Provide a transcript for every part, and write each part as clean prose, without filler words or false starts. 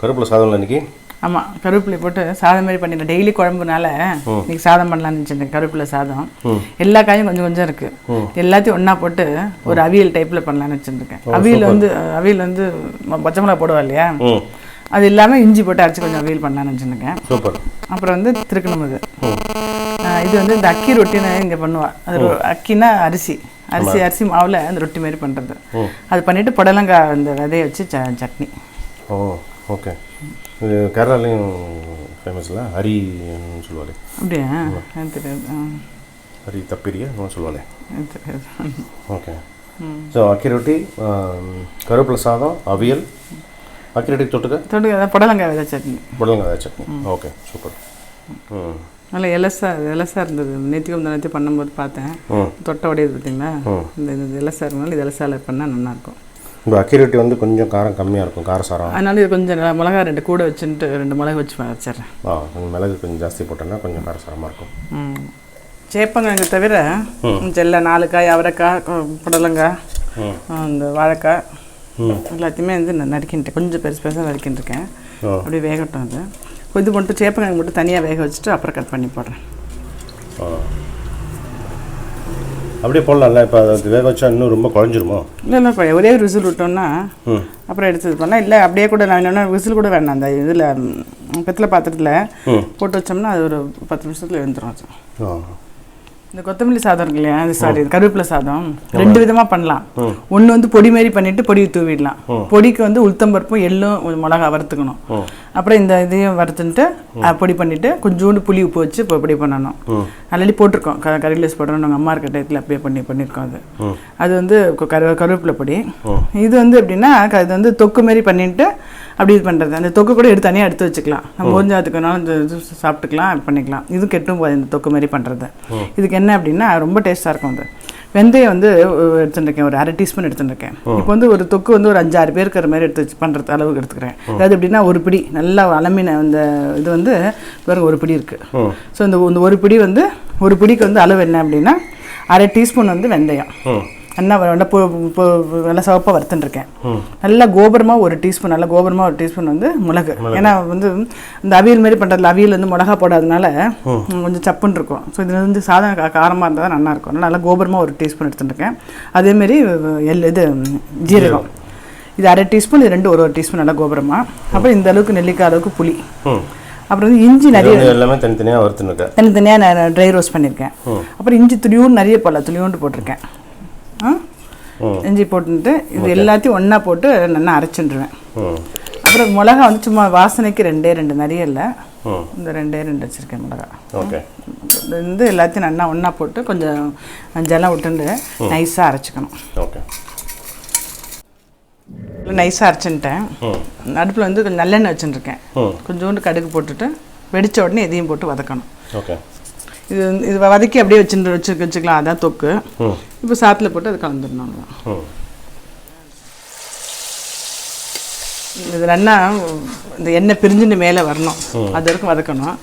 கருவேப்பிலை சாதம் இன்னைக்கு. ஆமாம், கருவேப்பிலை போட்டு சாதம் மாதிரி பண்ணிட்டேன். டெய்லி குழம்புனால இன்னைக்கு சாதம் பண்ணலான்னு நினச்சிருந்தேன். கருவேப்பிலை சாதம் எல்லா காயும் கொஞ்சம் கொஞ்சம் இருக்குது. எல்லாத்தையும் ஒன்றா போட்டு ஒரு அவியல் டைப்பில் பண்ணலான்னு வச்சுருக்கேன். அவியல் வந்து பச்சை மிளகா போடுவா இல்லையா, அது இல்லாமல் இஞ்சி போட்டு அரைச்சி கொஞ்சம் அவியல் பண்ணலான்னு வச்சுருக்கேன். அப்புறம் வந்து திருக்கணும் இது வந்து இந்த அக்கி ரொட்டின்னு இங்கே பண்ணுவாள். அது அக்கின்னா அரிசி மாவில் அந்த ரொட்டி மாதிரி பண்ணுறது. அது பண்ணிவிட்டு புடலங்காய் அந்த விதையை வச்சு சட்னி. ஓ ஓகே. இது கேரளாலையும் ஃபேமஸ்ல ஹரின்னு சொல்லுவாள். அப்படியா? தெரியாது. ஹரி தப்பிரியா சொல்லுவாள். தெரியாது. ஓகே. ஸோ அக்கி ரொட்டி, கருவேப்பிலை சாதம், அவியல், அக்கி ரொட்டி தொட்டுக்க புடலங்காய் விதை சட்னி. Okay, super. நல்லா எலசாக இருந்தது. நேற்று பண்ணும்போது பார்த்தேன், தொட்டை உடையது பார்த்தீங்களா. இந்த எலசாக இருக்கனால இது எலசாவில் பண்ணால் நல்லாயிருக்கும். இந்த அக்கி ரொட்டி வந்து கொஞ்சம் காரம் கம்மியாக இருக்கும், காரசாரம். அதனால இது கொஞ்சம் மிளகா 2 கூட வச்சுட்டு 2 மிளகு வச்சு வச்சிட்றேன். கொஞ்சம் மிளகு கொஞ்சம் ஜாஸ்தி போட்டோன்னா கொஞ்சம் காரசாரமாக இருக்கும். சேப்பங்கிழங்கு தவிர எல்லாம் 4 காய், அவரைக்காய், புடலங்காய், இந்த வாழைக்காய் எல்லாத்தையுமே வந்து நறுக்கின்ட்டேன். கொஞ்சம் பெருசாக நறுக்கின்ட்டுருக்கேன். அப்படியே வேகட்டும். அது இது மட்டும் சேப்பங்கிழங்கு மட்டும் தனியாக வேக வச்சுட்டு அப்புறம் கட் பண்ணி போடுறேன். அப்படியே போடலாம்ல. இப்போ அது வேக வச்சா இன்னும் ரொம்ப குழஞ்சிருமோ? இல்லை, ஒரே ஒரு விசில் விட்டோம்னா அப்புறம் எடுத்து இது பண்ணலாம். இல்லை அப்படியே கூட நான் என்னென்னா விசில் கூட வேணாம். அந்த இதில் பித்தளை பாத்திரத்தில் போட்டு வச்சோம்னா அது ஒரு 10 நிமிஷத்தில் வெந்துடும். அது இந்த கொத்தமல்லி சாதம் இருக்கு இல்லையா, கருவேப்பிலை சாதம் 2 விதமாக பண்ணலாம். ஒன்று வந்து பொடி மாரி பண்ணிவிட்டு பொடி தூவிடலாம். பொடிக்கு வந்து உளுத்தம்பருப்பும் எள்ளும் மிளகா வறுத்துக்கணும். அப்புறம் இந்த இதையும் வறுத்துட்டு பொடி பண்ணிவிட்டு கொஞ்சோண்டு புளி உப்பு வச்சு பொடி பண்ணணும். ஆல்ரெடி போட்டிருக்கோம், கறிலீவ்ஸ் போடுறோம். நாங்கள் அம்மா இருக்க டயத்தில் அப்படியே பண்ணியிருக்கோம். அது வந்து கருவேப்பிலை பொடி. இது வந்து எப்படின்னா அது வந்து தொக்கு மாரி பண்ணிட்டு அப்படி இது பண்ணுறது. அந்த தொக்கு கூட தனியாக எடுத்து வச்சுக்கலாம். நம்ம கொஞ்சத்துக்குனாலும் இந்த இது சாப்பிட்டுக்கலாம், அது பண்ணிக்கலாம். இது கெட்டும் போது இந்த தொக்கு மாரி பண்ணுறது. இதுக்கு என்ன அப்படின்னா ரொம்ப டேஸ்ட்டாக இருக்கும். அது வெந்தயம் வந்து எடுத்துட்டுருக்கேன், ஒரு 1/2 டீஸ்பூன் எடுத்துட்டுருக்கேன். இப்போ வந்து ஒரு தொக்கு வந்து ஒரு 5-6 பேர் இருக்கிற மாதிரி எடுத்து வச்சு பண்ணுறது அளவுக்கு எடுத்துக்கிறேன். அதாவது எப்படின்னா ஒரு பிடி நல்லா அலமின அந்த இது வந்து வேறு ஒரு பிடி இருக்குது. ஸோ இந்த ஒரு பிடி வந்து ஒரு பிடிக்கு வந்து அளவு என்ன அப்படின்னா 1/2 டீஸ்பூன் வந்து வெந்தயம் நல்லா நல்லா சிவப்பாக வறுத்துட்டுருக்கேன். நல்லா கோபுரமாக ஒரு டீஸ்பூன் வந்து மிளகு. ஏன்னா வந்து இந்த அவியல் மாரி பண்ணுறதுல அவியல் வந்து மிளகா போடாதனால கொஞ்சம் சப்புன்னு இருக்கும். ஸோ இதில் வந்து சாதம் காரமாக இருந்தால் தான் நல்லாயிருக்கும். நல்லா கோபுரமாக ஒரு டீஸ்பூன் எடுத்துட்டுருக்கேன். அதேமாரி இது ஜீரகம் இது 1/2 டீஸ்பூன், இது 2 ஒரு டீஸ்பூன் நல்லா கோபுரமாக. அப்புறம் இந்த அளவுக்கு நெல்லிக்காய் அளவுக்கு புளி. அப்புறம் வந்து இஞ்சி நிறைய எல்லாமே தனித்தனியாக வறுத்துருக்கேன். தனித்தனியாக நான் ட்ரை ரோஸ்ட் பண்ணியிருக்கேன். அப்புறம் இஞ்சி துளியூண்டு நிறைய துளியூண்டு போட்டிருக்கேன். இஞ்சி போட்டுட்டு இது எல்லாத்தையும் ஒன்றா போட்டு நல்லா அரைச்சிடுவேன். அப்புறம் மிளகா வந்து சும்மா வாசனைக்கு 2 நிறைய இல்லை, இந்த 2 வச்சுருக்கேன் மிளகா. ஓகே. வந்து எல்லாத்தையும் நல்லா ஒன்றா போட்டு கொஞ்சம் ஜலம் விட்டுண்டு நைஸாக அரைச்சிக்கணும். ஓகே. நைஸாக அரைச்சின்ட்டேன். அடுப்பில் வந்து கொஞ்சம் நல்லெண்ணெய் வச்சுட்டுருக்கேன். கொஞ்சோண்டு கடுகு போட்டுட்டு வெடித்த உடனே இதையும் போட்டு வதக்கணும். ஓகே. இது வதக்கி அப்படியே வச்சுக்கலாம். அதான் தொக்கு. இப்போ சாத்தில் போட்டு அது கலந்துடணும். இது நல்லா இந்த எண்ணெய் பிரிஞ்சுட்டு மேலே வரணும், அது வரைக்கும் வதக்கணும்.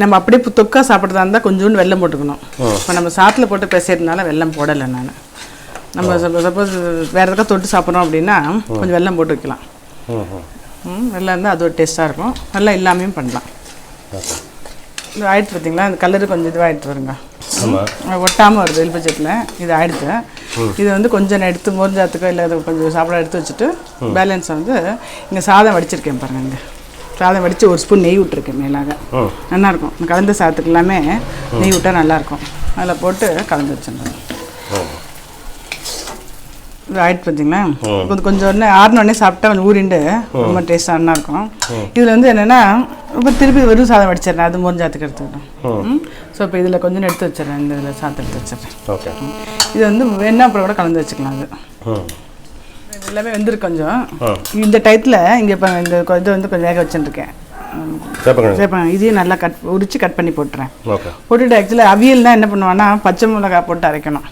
நம்ம அப்படியே தொக்கா சாப்பிட்றதா இருந்தால் கொஞ்சோண்டு வெல்லம் போட்டுக்கணும். இப்போ நம்ம சாத்தில் போட்டு பேசுறதுனால வெல்லம் போடலை நான். நம்ம சப்போஸ் வேறு எதுக்காக தொட்டு சாப்பிட்றோம் அப்படின்னா கொஞ்சம் வெல்லம் போட்டு வைக்கலாம். வெல்லம் இருந்தால் அது ஒரு டேஸ்ட்டாக இருக்கும். நல்லா இல்லாமையும் பண்ணலாம். இது ஆயிடுச்சு பார்த்தீங்களா, இந்த கலரு கொஞ்சம் இதுவாகிட்டு வருங்க, ஒட்டாமல் வருது எலுப்பச்சட்டில். இது ஆயிடுச்சு. இது வந்து கொஞ்சம் எடுத்து மோர்ஞ்சாத்துக்கோ இல்லை அது கொஞ்சம் சாப்பிட எடுத்து வச்சுட்டு பேலன்ஸ் வந்து இங்கே சாதம் வடிச்சிருக்கேன் பாருங்கள். இங்கே சாதம் வடித்து ஒரு ஸ்பூன் நெய் விட்டுருக்கேன் மேலாக. நல்லாயிருக்கும். கலந்த சாதத்துக்கு எல்லாமே நெய் விட்டால் நல்லாயிருக்கும். அதில் போட்டு கலந்து வச்சுருந்தேன். இது ஆயிடுச்சு பார்த்தீங்களா. கொஞ்சம் ஆறினோடனே சாப்பிட்டா கொஞ்சம் ஊறிண்டு ரொம்ப டேஸ்ட்டாக நல்லா இருக்கும். இதில் வந்து என்னென்னா இப்போ திருப்பி வெறும் சாதம் வடிச்சிடுறேன், அது மோர்ஞ்சாத்துக்கு எடுத்துக்கிட்டோம். ஸோ இப்போ இதில் கொஞ்சம் எடுத்து வச்சிடறேன், இந்த இதில் சாதம் எடுத்து வச்சிடறேன். ஓகே. இது வந்து வேணா அப்புறம் கூட கலந்து வச்சுக்கலாம். அது இது எல்லாமே வெந்திருக்கு கொஞ்சம். இந்த டயத்தில் இங்கே இப்போ இந்த இது வந்து கொஞ்சம் வேக வச்சுருக்கேன். சேப்பங்கிழங்கு இதையும் நல்லா உரிச்சு கட் பண்ணி போட்டுறேன். போட்டுட்டு ஆக்சுவலாக அவியல்னால் என்ன பண்ணுவான்னா பச்சை மிளகா போட்டு அரைக்கணும்.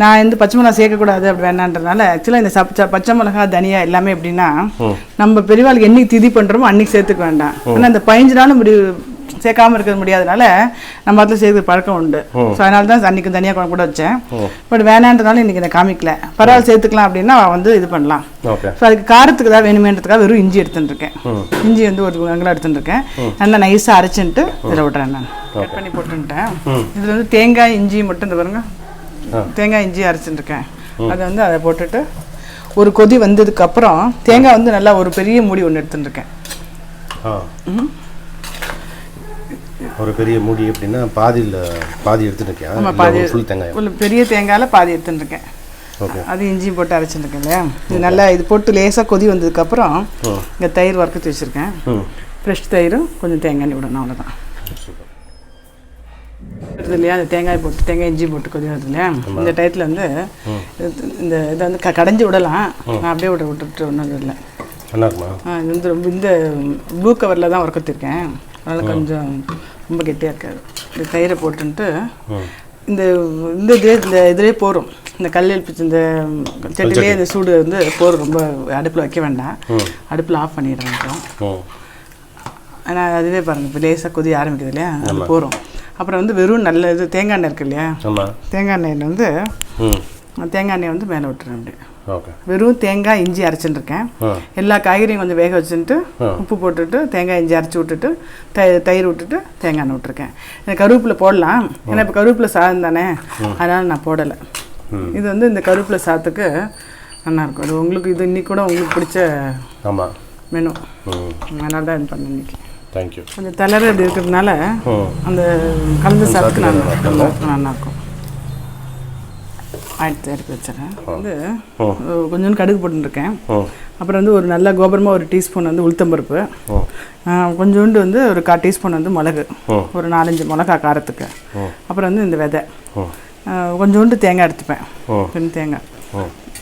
நான் வந்து பச்சை மிளகா சேர்க்கக்கூடாது அப்படி வேணான்றதுனால ஆக்சுவலாக இந்த பச்சை மிளகா தனியா எல்லாமே எப்படின்னா நம்ம பெரியவாளுக்கு என்னைக்கு திதி பண்ணுறோமோ அன்றைக்கி சேர்த்துக்க வேண்டாம். ஆனால் அந்த 15 நாள் சேர்க்காமல் இருக்க முடியாதனால நம்ம அதில் சேர்த்து பழக்கம் உண்டு. ஸோ அதனால தான் அன்றைக்கி தனியாக குழம்பு கூட வச்சேன். பட் வேணான்றதுனால இன்றைக்கி நான் காமிக்கல. பரவாயில்ல சேர்த்துக்கலாம் அப்படின்னா வந்து இது பண்ணலாம். ஸோ அதுக்கு காரத்துக்கு தான் வேணுமேன்றதுக்காக வெறும் இஞ்சி எடுத்துட்டுருக்கேன். இஞ்சி வந்து ஒரு வெங்காயம் எடுத்துட்டுருக்கேன். நல்லா நைஸாக அரைச்சின்ட்டு இதில் விட்றேன். நான் கட் பண்ணி போட்டுட்டேன். இதில் வந்து தேங்காய் இஞ்சி மட்டும் இந்த பாருங்க, தேங்காய் இஞ்சி அரைச்சிட்டுருக்கேன். அதை வந்து அதை போட்டுட்டு ஒரு கொதி வந்ததுக்கப்புறம் தேங்காய் வந்து நல்லா ஒரு பெரிய மூடி ஒன்று எடுத்துட்டுருக்கேன். ஒரு பெரிய மூடி எப்படின்னா பாதி எடுத்துட்டுருக்கேன். ஆமாம், பாதி ஃபுல் தேங்காய், ஒரு பெரிய தேங்காயில் பாதி எடுத்துட்டுருக்கேன். அது இஞ்சி போட்டு அரைச்சிட்டுருக்கேன் இல்லையா. இது நல்லா இது போட்டு லேசாக கொதி வந்ததுக்கப்புறம் இங்கே தயிர் வறுத்து வச்சுருக்கேன். ஃப்ரெஷ் தயிரும் கொஞ்சம் தேங்காய் விடணும், அவ்வளோதான். வருது இல்லையா, அந்த தேங்காய் போட்டு தேங்காய் இஞ்சி போட்டு கொதி வருது இல்லையா, இந்த டயத்தில் வந்து இந்த இதை வந்து கடைஞ்சி விடலாம். நான் அப்படியே விட்டுட்டு ஒன்றும் இல்லை. இது வந்து ரொம்ப இந்த ப்ளூ கவரில் தான் வறுக்கத்திருக்கேன். அதனால் கொஞ்சம் ரொம்ப கெட்டியாக இருக்காது. இந்த தயிரை போட்டுன்ட்டு இந்த இந்த இதிலே போகிறோம். இந்த கல்லில் பிச்சு இந்த சட்டிலே இந்த சூடு வந்து போகிறோம். ரொம்ப அடுப்பில் வைக்க வேண்டாம், அடுப்பில் ஆஃப் பண்ணிடுறேன். அப்புறம் ஆனால் அதுவே பாருங்கள் இப்போ லேசாக கொதி ஆரம்பிக்குது இல்லையா, அது போகிறோம். அப்புறம் வந்து வெறும் நல்ல இது தேங்காய் எண்ணெய் இருக்கு இல்லையா, தேங்காய் எண்ணெயில் வந்து தேங்காய் எண்ணெய் வந்து மேலே விட்டுறேன். அப்படி வெறும் தேங்காய் இஞ்சி அரைச்சிட்டுருக்கேன். எல்லா காய்கறியும் கொஞ்சம் வேக வச்சுட்டு உப்பு போட்டுட்டு தேங்காய் இஞ்சி அரைச்சி விட்டுட்டு தயிர் விட்டுட்டு தேங்காய் எண்ணெய் விட்டுருக்கேன். எனக்கு கருவேப்பிலை போடலாம், ஏன்னா இப்போ கருவேப்பிலை சாதம் தானே, அதனால் நான் போடலை. இது வந்து இந்த கருவேப்பிலை சாதத்துக்கு நல்லாயிருக்கும். அது உங்களுக்கு இது இன்னைக்கு கூட உங்களுக்கு பிடிச்ச மெனு, அதனால தான் இது பண்ணேன் இன்னைக்கு. தேங்க்யூ. கொஞ்சம் தளர இப்படி இருக்கிறதுனால அந்த கலந்து சாதத்துக்கு நல்லாயிருக்கும். ஆயிரத்தி எடுத்து வச்சுறேன். வந்து கொஞ்சோண்டு கடுகு போட்டுருக்கேன். அப்புறம் வந்து ஒரு நல்ல கோபுரமாக ஒரு டீஸ்பூன் வந்து உளுத்தம்பருப்பு, கொஞ்சோண்டு வந்து ஒரு 1/4 டீஸ்பூன் வந்து மிளகு, ஒரு 4-5 மிளகா காரத்துக்கு. அப்புறம் வந்து இந்த விதை, கொஞ்சோண்டு தேங்காய் எடுத்துப்பேன். கொஞ்சம் தேங்காய்,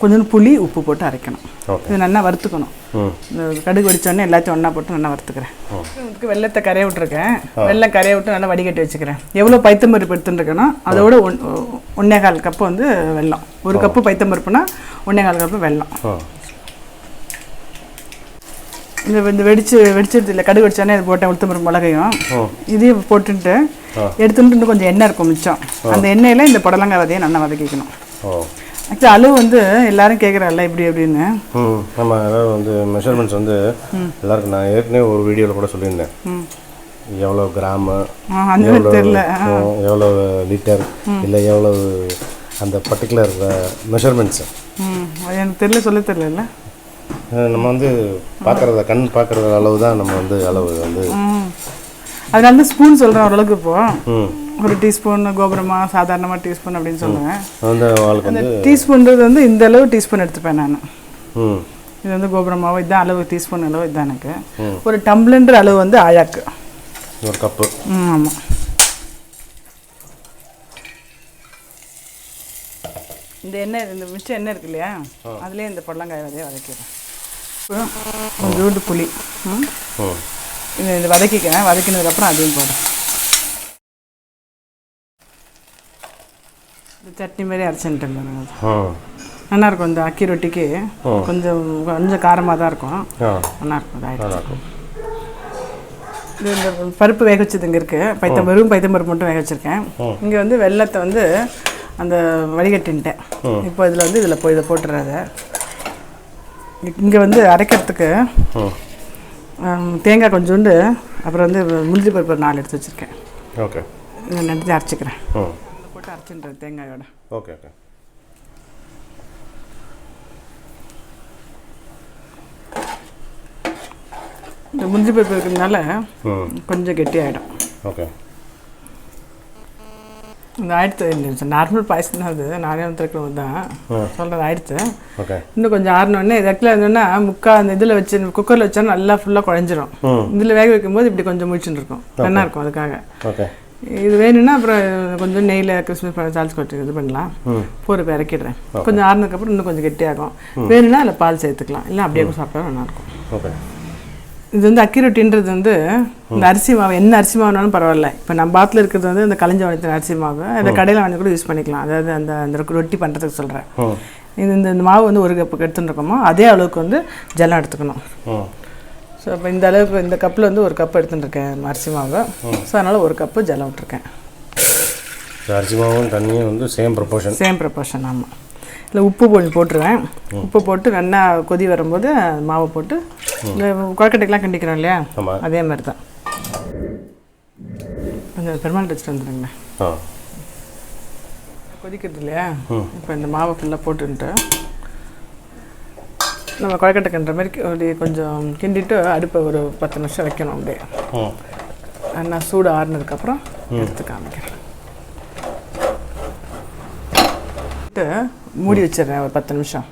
கொஞ்சோண்டு புளி, உப்பு போட்டு அரைக்கணும். இது நல்லா வறுத்துக்கணும். இந்த கடுகு வெடிச்சோடனே எல்லாத்தையும் ஒன்றா போட்டு நல்லா வறுத்துக்கிறேன். இதுக்கு வெள்ளத்தை கரைய விட்டுருக்கேன். வெள்ளம் கரைய விட்டு நல்லா வடிகட்டி வச்சுக்கிறேன். எவ்வளோ பைத்தம்பருப்பு எடுத்துட்டுருக்கேனோ அதோட 1.25 கப்பு வந்து வெல்லம். 1 கப்பு பைத்தம்பருப்புனா 1.25 கப்பு வெல்லம். இந்த வெடிச்சது இல்லை, கடுகு வெடிச்சோடனே இது போட்டேன். உளுத்தம்பருப்பு மிளகையும் இதையும் போட்டுட்டு எடுத்துட்டு இன்னும் கொஞ்சம் எண்ணெய் இருக்கும் மிச்சம். அந்த எண்ணெயில் இந்த புடலங்காய் விதையை நல்லா வதக்கிக்கணும். ஆக்சுவலி அளவு வந்து எல்லாரும் கேட்குறாங்கல்ல இப்படி அப்படின்னு. நம்ம அதாவது வந்து மெஷர்மெண்ட்ஸ் வந்து எல்லாருக்கும் நான் ஏற்கனவே ஒரு வீடியோவில் கூட சொல்லியிருந்தேன். எவ்வளோ கிராமு, தெரியல, எவ்வளோ லிட்டர், இல்லை எவ்வளோ அந்த பர்டிகுலர் மெஷர்மெண்ட்ஸு எனக்கு தெரியல, சொல்ல தெரியல. நம்ம வந்து கண் பார்க்குற அளவு தான் நம்ம வந்து அளவு வந்து அதனால வந்து ஸ்பூன் சொல்கிறேன் ஓரளவுக்கு. இப்போது ஒரு டீஸ்பூன் கோபுரமாக சாதாரணமாக டீஸ்பூன் அப்படின்னு சொல்லுவேன். அந்த டீஸ்பூன்றது வந்து இந்த அளவு டீஸ்பூன் எடுத்துப்பேன் நான். இது வந்து கோபுரமாவோ இதுதான் அளவு, டீஸ்பூன் அளவு இதுதான் எனக்கு. ஒரு டம்ளர்ன்ற அளவு வந்து ஆழாக்கு 1 கப்பு. ஆமாம். இந்த எண்ணெய், இந்த மிச்சம் எண்ணெய் இருக்கு இல்லையா, அதுலேயே இந்த புடலங்காய் விதையை வதக்கிடுறேன். கொஞ்சோண்டு புளி இது வதக்கிக்கிறேன். வதக்கினதுக்கப்புறம் அதையும் போடும். இந்த சட்னி மாதிரி அரைச்சிட்டு நல்லாயிருக்கும். இந்த அக்கி ரொட்டிக்கு கொஞ்சம் காரமாக தான் இருக்கும், நல்லாயிருக்கும். ஆயிடுச்சு. இது இந்த பருப்பு வேக வச்சது இங்கே இருக்குது. வெறும் பைத்தம்பருப்பு மட்டும் வேக வச்சுருக்கேன். இங்கே வந்து வெல்லத்தை வந்து அந்த வடிகட்டின்ட்டேன். இப்போ இதில் வந்து இதை போட்டுறாத. இங்கே வந்து அரைக்கிறதுக்கு தேங்காய் கொஞ்சோண்டு, அப்புறம் வந்து முந்திரி பருப்பு 4 எடுத்து வச்சுருக்கேன். ஓகே, இதை நடுத்து அரைச்சிக்கிறேன். போட்டு அரைச்சின்றேன் தேங்காயோட. Okay okay. இந்த முந்திரி பருப்பு இருக்கிறதுனால கொஞ்சம் கெட்டியாகிடும். ஓகே. இந்த ஆயிடுத்து நார்மல் பாயசம் தான். அது நானே வந்துருக்கிறது தான் சொல்கிறது. ஆயிடுச்சு. இன்னும் கொஞ்சம் ஆறணுன்னே இதுல இருந்தோன்னா அந்த இதில் வச்சு குக்கரில் வச்சா நல்லா ஃபுல்லாக குழஞ்சிரும். இதில் வேக வைக்கும்போது இப்படி கொஞ்சம் முடிச்சுட்டு இருக்கும், நல்லா இருக்கும். அதுக்காக இது வேணும்னா அப்புறம் கொஞ்சம் நெய்யில் கிறிஸ்மஸ் சால்ஸ் கொட்டி இது பண்ணலாம். போட்டு இறக்கிடுறேன். கொஞ்சம் ஆறுனதுக்கப்புறம் இன்னும் கொஞ்சம் கெட்டியாகும். வேணும்னா அதில் பால் சேர்த்துக்கலாம், இல்லை அப்படியே சாப்பிட்டா நல்லாயிருக்கும். ஓகே. இது வந்து அக்கி ரொட்டின்றது வந்து இந்த அரிசி மாவு, என்ன அரிசி மாவுனாலும் பரவாயில்ல. இப்போ நம்ம பாத்தில் இருக்கிறது வந்து இந்த கலைஞ்ச வளர்த்தின அரிசி மாவு, அந்த கடையில் வாங்கி கூட யூஸ் பண்ணிக்கலாம். அதாவது அந்த ரொட்டி பண்ணுறதுக்கு சொல்கிறேன். இந்த மாவு வந்து 1 கப்பு எடுத்துட்டுருக்கோமோ அதே அளவுக்கு வந்து ஜலம் எடுத்துக்கணும். ஸோ இப்போ இந்த அளவுக்கு இந்த கப்பில் வந்து ஒரு கப் எடுத்துட்டுருக்கேன் அரிசி மாவு. ஸோ அதனால் ஒரு கப்பு ஜலம் விட்டுருக்கேன். அரிசி மாவும் தண்ணியும் வந்து சேம் ப்ரொபோர்ஷன். ஆமாம். இல்லை உப்பு கொஞ்சம் போட்டுருவேன். உப்பு போட்டு நல்லா கொதி வரும்போது மாவை போட்டு இந்த கொழக்கட்டைக்கெலாம் கிண்டிக்கிறோம் இல்லையா, அதே மாதிரி தான். கொஞ்சம் பெருமாள் வச்சுட்டு வந்துடுங்க. கொதிக்கிறது இல்லையா, இப்போ இந்த மாவை ஃபுல்லாக போட்டுன்ட்டு நம்ம கொழக்கட்டை கிண்டுற மாதிரி அப்படியே கொஞ்சம் கிண்டிட்டு அடுப்பை ஒரு 10 நிமிஷம் வைக்கணும். அப்படியே நல்லா சூடு ஆறுனதுக்கப்புறம் எடுத்து காமிக்கிறேன். மூடி வச்சிடுறேன் ஒரு 10 நிமிஷம்.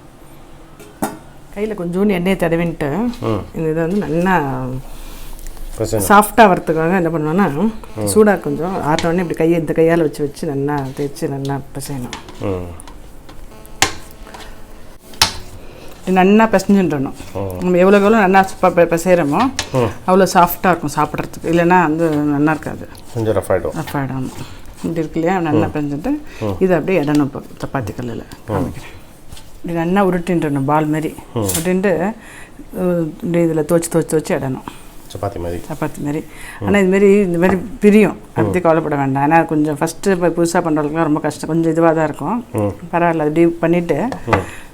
கையில் கொஞ்சோண்டு எண்ணெயை தடவின்ட்டு இந்த இதை வந்து நல்லா சாஃப்டாக வரத்துக்காக என்ன பண்ணுவேன்னா, சூடாக கொஞ்சம் ஆட்டோடனே இப்படி இந்த கையால் வச்சு நல்லா தேய்ச்சி நல்லா பிசையணும். நல்லா பிசைஞ்சுன்றணும். நம்ம எவ்வளோக்கு எவ்வளோ நல்லா பிசைகிறோமோ அவ்வளோ சாஃப்டாக இருக்கும் சாப்பிட்றதுக்கு. இல்லைன்னா வந்து நல்லா இருக்காது, கொஞ்சம் ரஃப் ஆகிடும். இப்படி இருக்கு இல்லையா, நல்லா பிசைஞ்சிட்டு இதை அப்படியே இடணும். இப்போ சப்பாத்தி கல்லில் காமிக்கிறேன். இப்படி நல்லா உருட்டின்றணும், பால் மாதிரி உருட்டின்ட்டு இப்படி இதில் துவச்சி இடணும். சப்பாத்தி மாதிரி. ஆனால் இந்த மாதிரி பிரியும், அப்படி கவலைப்பட வேண்டாம். ஆனால் கொஞ்சம் ஃபஸ்ட்டு இப்போ புதுசாக பண்ணுறதுக்குலாம் ரொம்ப கஷ்டம், கொஞ்சம் இதுவாக தான் இருக்கும். பரவாயில்ல, அது டீப் பண்ணிவிட்டு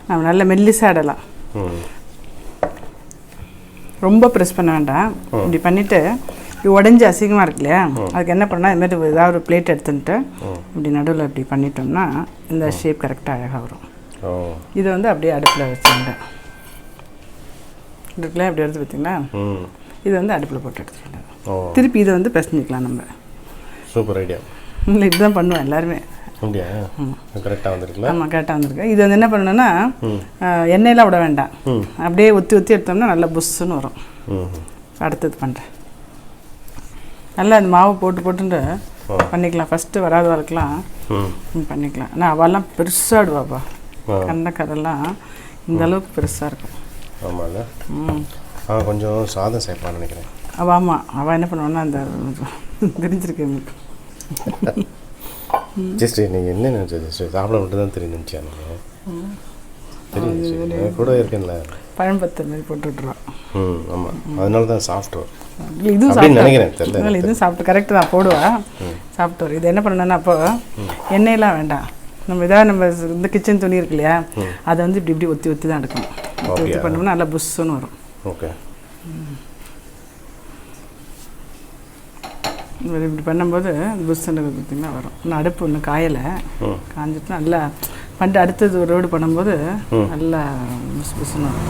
நம்ம நல்ல மெல்லிசாக இடலாம். ரொம்ப ப்ரெஸ் பண்ண வேண்டாம். இப்படி பண்ணிவிட்டு இப்படி உடஞ்சி அசிங்கமாக இருக்கு இல்லையா, அதுக்கு என்ன பண்ணால் இதுமாதிரி ஏதாவது ஒரு பிளேட் எடுத்துன்ட்டு இப்படி நடுவில் இப்படி பண்ணிட்டோம்னா இந்த ஷேப் கரெக்டாக அழகாக வரும். இதை வந்து அப்படியே அடுப்பில் வச்சுருங்க. அடுப்பில் அப்படி எடுத்து பார்த்தீங்களா, இது வந்து அடுப்பில் போட்டு எடுத்துக்கிட்டேன். திருப்பி இதை வந்து பிசைஞ்சிக்கலாம் நம்ம. Super idea. இல்லை இதுதான் பண்ணுவேன் எல்லாருமே. கரெக்டாக வந்துருக்குல்ல? ஆமாம், கரெக்டாக வந்துருக்கு. இது வந்து என்ன பண்ணணும்னா எண்ணெயெலாம் விட வேண்டாம், அப்படியே ஒத்தி எடுத்தோம்னா நல்லா புஷ்ஷுன்னு வரும். அடுத்தது பண்ணுறேன். நல்லா அந்த மாவு போட்டுட்டு பண்ணிக்கலாம். ஃபஸ்ட்டு வராத வரைக்கலாம் பண்ணிக்கலாம். ஆனால் அவெல்லாம் பெருசாகிடுவாப்பா, கண்ணக்கரெல்லாம் இந்த அளவுக்கு பெருசாக இருக்கும். ஆமாம்ல. கொஞ்சம் சாதம் சேர்ப்பான்னு நினைக்கிறேன். ஆமாம், அவள் என்ன பண்ணுவான்னா அந்த தெரிஞ்சிருக்கேன் உங்களுக்கு. ஜஸ்ட் நீங்கள் என்ன நினச்சா ஜஸ்ட் சாப்பிட மட்டும் தான் தெரியும் நினச்சா? தெரியும் கூட இருக்கேன்ல, பழம்பத்தை மாதிரி போட்டு விட்ருவான். ஆமாம், அதனால தான் சாஃப்ட் வரும். இதுவும் சாப்பிட்டு நினைக்கிறேன், தெரியல. இதுவும் சாப்பிட்டு கரெக்டு தான், போடுவேன் சாப்பிட்டு வரும். இது என்ன பண்ணணுன்னா அப்போ எண்ணெயெல்லாம் வேண்டாம். நம்ம இதாக நம்ம இந்த கிச்சன் துணி இருக்கு இல்லையா, அதை வந்து இப்படி ஒத்தி தான் எடுக்கணும். ஒத்தி பண்ணோம்னா நல்லா புஷ்ஷுன்னு வரும். ஓகே. இப்படி பண்ணும்போது புஷ்ஷுன்னு பார்த்திங்கன்னா வரும். இன்னும் அடுப்பு ஒன்று காயலை, காஞ்சிட்டு நல்லா பண்ணிட்டு அடுத்தது ஒரு ரோடு பண்ணும்போது நல்லா புஷ்ஷுன்னு வரும்,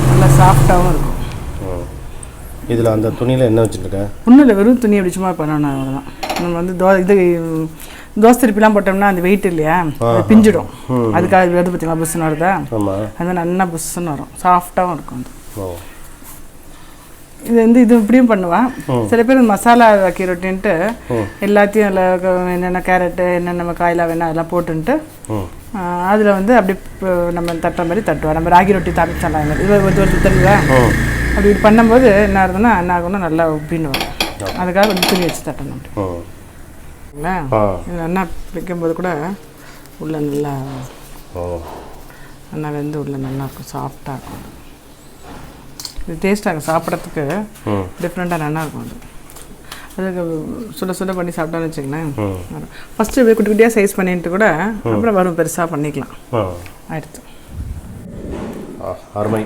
நல்லா சாஃப்டாகவும் இருக்கும். இதில் அந்த துணியில் என்ன வச்சுருக்கேன்? ஒன்றும் இல்லை, வெறும் துணி அப்படி சும்மா பண்ணணும், அவ்வளோதான். நம்ம வந்து தோசை திருப்பிலாம் போட்டோம்னா அந்த வெயிட் இல்லையா, அது பிஞ்சிடும். அதுக்காக வருது பார்த்தீங்களா புஷ்ஷுன்னு வருதா, அது மாதிரி நல்லா புஷ்ஷுன்னு வரும், சாஃப்டாகவும் இருக்கும். இது வந்து இது இப்படியும் பண்ணுவான். சில பேர் மசாலா அக்கி ரொட்டின்ட்டு எல்லாத்தையும் அதில் என்னென்ன கேரட்டு என்னென்ன காயெலாம் வேணால் அதெல்லாம் போட்டுன்ட்டு அதில் வந்து அப்படி நம்ம தட்டுற மாதிரி தட்டுவாள். நம்ம ராகி ரொட்டி தாமிச்சலாம் மாதிரி இது ஒரு தருவா. அப்படி இப்படி பண்ணும்போது என்ன ஆகுதுன்னா என்ன ஆகும்னா நல்லா உப்பின்னு வரும். அதுக்காக கொஞ்சம் துணி வச்சு தட்டணும். அப்படிங்களா, இது என்ன வைக்கும்போது கூட உள்ள நல்லா வெந்து உள்ள நல்லா இருக்கும், சாஃப்டாக இருக்கும். இது டேஸ்ட்டாக சாப்பிட்றதுக்கு டிஃப்ரெண்ட்டாக நல்லா இருக்கும். அதுக்கு சுட பண்ணி சாப்பிட்டோன்னு வச்சுங்களேன். ஃபஸ்ட்டு இப்படி குட்டி குட்டியாக சைஸ் பண்ணிட்டு கூட அப்புறம் வரும் பெருசாக பண்ணிக்கலாம். ஆயிடுச்சு. அருமை.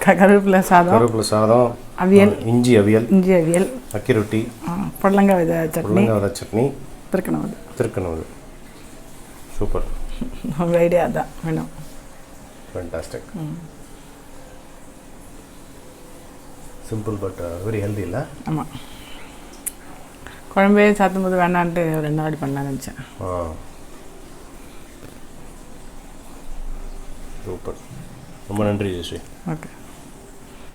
கருவேப்பிலை சாதம், அவியல், இஞ்சி அவியல், அக்கி ரொட்டி, புடலங்காய் விதை சட்னி, திருக்கணவது. சூப்பர். உங்கள் ஐடியா தான் வேணும். Fantastic. Simple but very healthy இல்லை? ஆமாம். குழம்பே சாத்தும்போது வேணான்ட்டு 2 நாள் பண்ணலான்னு நினச்சேன். சூப்பர், ரொம்ப நன்றி ஜெயஸ்ரீ. ஓகே.